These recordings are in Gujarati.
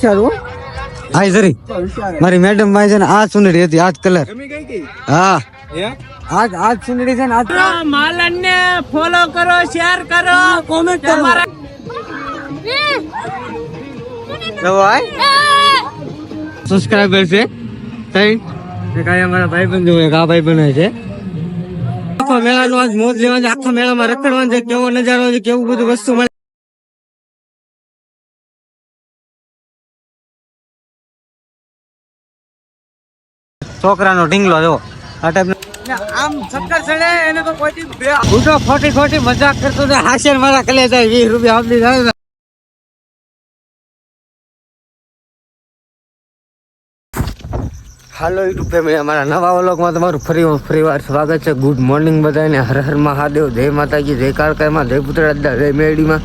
હાય જરી મારી મેડમ ભાઈ છે ને આ સુંદરી હતી આ કલર હા આજ સુંદરી છે ને આજ માલનને ફોલો કરો શેર કરો કોમેન્ટ કરો સબસ્ક્રાઇબર છે કઈ અમારા ભાઈ બંધ હોય આ ભાઈ બંધ છે આખો મેળાનો આજ મોજ લેવાની આખા મેળામાં રખડવાનું છે કેવો નજારો છે કેવું બધું વસ્તુ મળે છોકરાનો ઢીંગલો જો આ ટાઈપ આમ ચક્કર ચડે એને તો કોઈ ઉઠો ખોટી મજાક કરતો તો હાસ્ય મારા કલે જાય 20 રૂપિયા આપી જાય હાલો યુટ્યુબ ફેમિલી અમારા નવા વ્લોગમાં તમારું ફરીવાર સ્વાગત છે. ગુડ મોર્નિંગ બધાને. હર હર મહાદેવ, જય માતાજી, જય કાળકામાં, જય પુતળા, જય મેરડીમાં.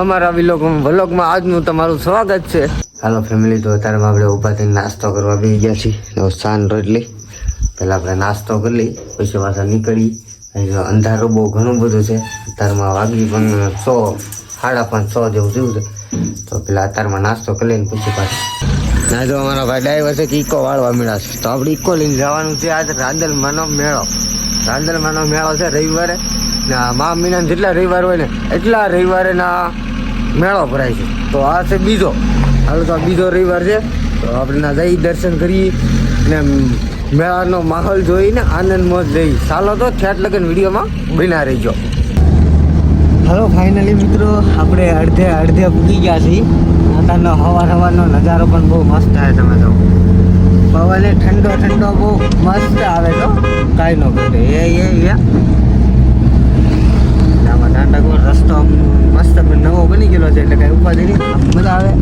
અમારા વ્લોગમાં આજનું તમારું સ્વાગત છે. હાલો ફેમિલી, તો અત્યારે આપણે ઊભા થઈને નાસ્તો કરવા બેસી ગયા છીએ. સાન રોટલી પહેલાં આપણે નાસ્તો કરી લઈ પછી પાછા નીકળી. અંધારું બહુ ઘણું બધું છે. અત્યારમાં વાગી પણ 6, 5:30 જેવું થયું છે. તો પેલા અત્યારમાં નાસ્તો કરી લઈને પછી પાછું ના જો અમારા ભાઈ ડ્રાઈવર છે કે ઈકો વાળવા મળ્યા છે. તો આપણે ઈકો લઈને જવાનું છે. આજે રાંદલમાંનો મેળો છે રવિવારે. મા મહિનાના જેટલા રવિવાર હોય ને એટલા રવિવારે ના મેળો ભરાય છે. તો આ છે બીજો, હાલો તો આ બીજો રવિવાર છે. તો આપણે ના જઈ દર્શન કરીએ ને મેળાનો માહોલ જોઈને આનંદ મોજ જઈ. ચાલો તો ઠેઠ લગન વિડીયોમાં બના રહીજો. હાલો ફાઇનલી મિત્રો આપણે અડધે પૂગી ગયા છીએ. અત્યારનો હવારનો નજારો પણ બહુ મસ્ત આવે. તમે જો પવને ઠંડો બહુ મસ્ત આવે તો કાંઈ ન ઘટે. આમાં નાટકો રસ્તો મસ્ત નવો બની ગયેલો છે એટલે કાંઈ ઉપાધિ નહીં, મજા આવે.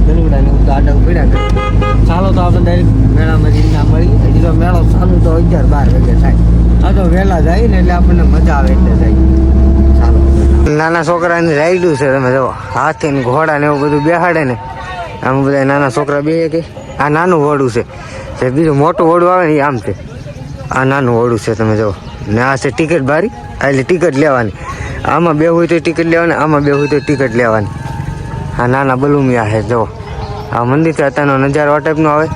ગલુડા ને આડા પડ્યા કરે. ચાલો તો આપણે ડાયરેક્ટ મેળામાં જઈને મળી. હજી તો મેળો ચાલુ તો 11-12 વાગે થાય. આ તો વહેલા જાય ને એટલે આપણને મજા આવે એટલે જાય. ચાલો નાના છોકરાની રાઈડું છે. તમે જો હાથી ને ઘોડા ને એવું બધું બેહાડે ને આમ બધા નાના છોકરા બે કે આ નાનું વોડું છે. જે બીજું મોટું વોડું આવે ને એ આમ છે. આ નાનું વોડું છે. તમે જો ને આ છે ટિકિટ બારી, એટલે ટિકિટ લેવાની. આમાં બે હોય તો ટિકિટ લેવાની, આમાં બે હોય તો ટિકિટ લેવાની. આ નાના બલુમિયા છે. જો આ મંદિરથી અત્યારનો નજારો આ ટાઈપનો આવે.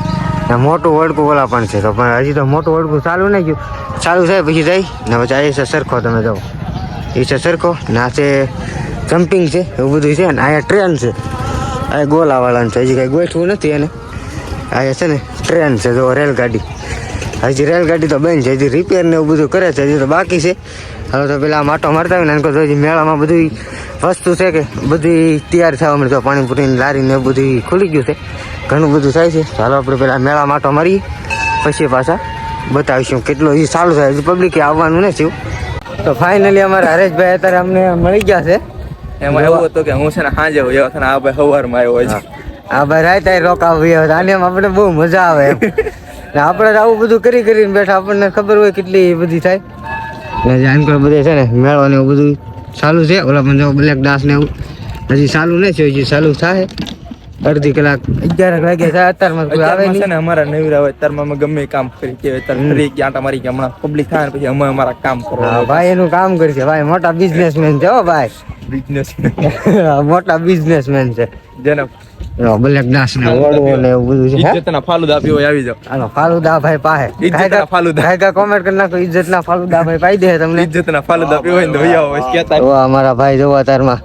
ને મોટું વડકું ઓલા પણ છે. તો પણ હજી તો મોટું વડકું ચાલુ નહીં ગયું. ચાલુ થાય પછી જાય ને પછી આ છે સરખો. તમે જાઓ એ છે સરખો ને આ છે જમ્પિંગ છે એવું બધું છે. ને અહીંયા ટ્રેન છે. આ ગોલાવાળાનું છે. હજી કાંઈ ગોઠવું નથી એને. અહીંયા છે ને ટ્રેન છે. જો રેલગાડી. હજી રેલગાડી તો બંધ છે. હજી રિપેર ને એવું બધું કરે છે. હજી તો બાકી છે. હવે તો પેલા માટો મારતા હોય ને હજી મેળામાં બધી વસ્તુ છે કે બધી તૈયાર થવા મળે. તો પાણીપુરીની લારી ને બધું ખુલી ગયું છે. ઘણું બધું થાય છે. ચાલો આપણે પેલા મેળા માટો મારીએ પછી પાછા બતાવીશું કેટલો એ ચાલુ થાય. હજી પબ્લિકે આવવાનું નથી. તો ફાઇનલી અમારા હરેશભાઈ અત્યારે અમને મળી ગયા છે. એમાં એવું હતું કે હું છે ને સાંજે આવ્યો હતો ને આ ભાઈ સવારમાં આવ્યો છે. આ ભાઈ રાતે રોકાવ્યો આને આપણે બહુ મજા આવે એમ. આપણે આવું બધું કરીને બેઠા આપણને ખબર હોય કેટલી બધી થાય. જાણકાર બધે છે ને મેળો ને એવું બધું ચાલુ છે. ઓલા પણ જો બ્લેક ડાન્સ ને એવું હજી ચાલુ નથી. હજી ચાલુ થાય અડધી કલાક 11 વાગે થાય. અત્યારમાં કોઈ આવે નહીં. અમારા નવીરા હોય અત્યારમાં ગમે કામ કરી કે અત્યારે આટા મારી કે હમણાં પબ્લિક થાય ને પછી અમે અમારા કામ કરો. ભાઈ એનું કામ કરશે. ભાઈ મોટા બિઝનેસમેન છે. હો ભાઈ બિઝનેસમેન મોટા બિઝનેસમેન છે. જેને બ્લેક ડાન્સ ને ઓળવો ને એવું બધું છે. ઇજ્જતના ફાલુદા પીવો આવી જાવ. હાલો ફાલુદા ભાઈ પાસે ઇજ્જતના ફાલુદા કાયકા કોમેન્ટ કરી નાખો. ઇજ્જતના ફાલુદા ભાઈ પાઈ દે તમને. ઇજ્જતના ફાલુદા પીવો ને ભૈયા હોય કહેતા. ઓ અમારા ભાઈ જોવા તારમાં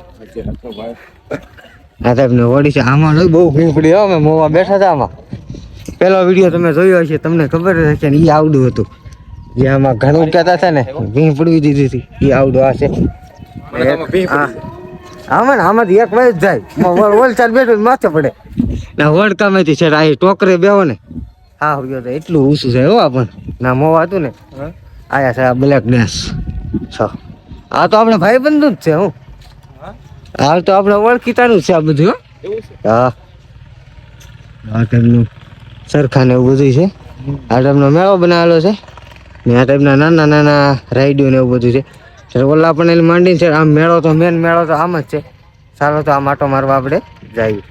આ ટાઈપ ને ઓડી છે. આમાં બહુ ભીડ પડી. અમે મોવા બેઠા હતા. આમાં પેલો વિડીયો તમે જોયો હશે, તમને ખબર હશે ને. એ આવડું હતું જે આમાં ઘણું કહેતા હતા ને ભીડ પડી દીધી હતી. એ આવડું આ છે. આમાંથી એક વાય જ જાય. વલસાડ બેઠું માથે પડે ના વડકામાંથી છે. આ ટોકરે બેહો ને હા તો એટલું ઊંચું છે. હો પણ ના મોવા હતું ને આયા છે બ્લેક ડેન્સ. આ તો આપણે ભાઈ બંધુ જ છે. હું હાલ તો આપણે ઓળખીતાનું છે આ બધું. હા આ ટાઈપનું સરખા ને એવું બધું છે. આ ટાઈપનો મેળો બનાવેલો છે ને આ ટાઈપના નાના રાઈડો ને એવું બધું છે. ઓલા પણ એની માંડીને છે. આમ મેળો તો મેન મેળો તો આમ જ છે. ચાલો તો આ માટો મારવા આપણે જઈએ.